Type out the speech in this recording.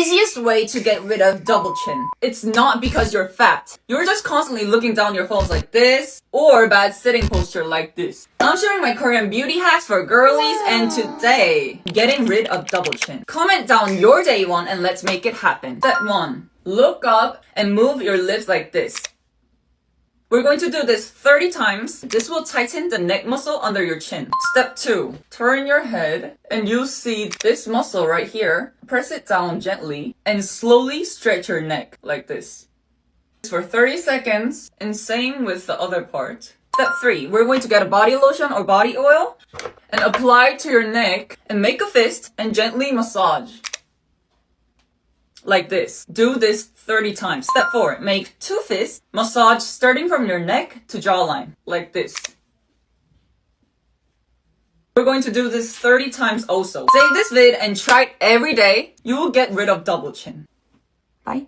easiest way to get rid of double chin. It's not because you're fat. You're just constantly looking down your phones like this, or bad sitting posture like this. I'm sharing my Korean beauty hacks for girlies, and today, getting rid of double chin. Comment down your day one and let's make it happen. Step 1. Look up and move your lips like this. We're going to do this 30 times. This will tighten the neck muscle under your chin. Step 2. Turn your head and you see this muscle right here. Press it down gently and slowly stretch your neck like this. For 30 seconds, and same with the other part. Step 3. We're going to get a body lotion or body oil and apply it to your neck and make a fist and gently massage. Like this. Do this 30 times. Step 4. Make 2 fists. Massage starting from your neck to jawline. Like this. We're going to do this 30 times also. Save this vid and try it every day. You will get rid of double chin. Bye.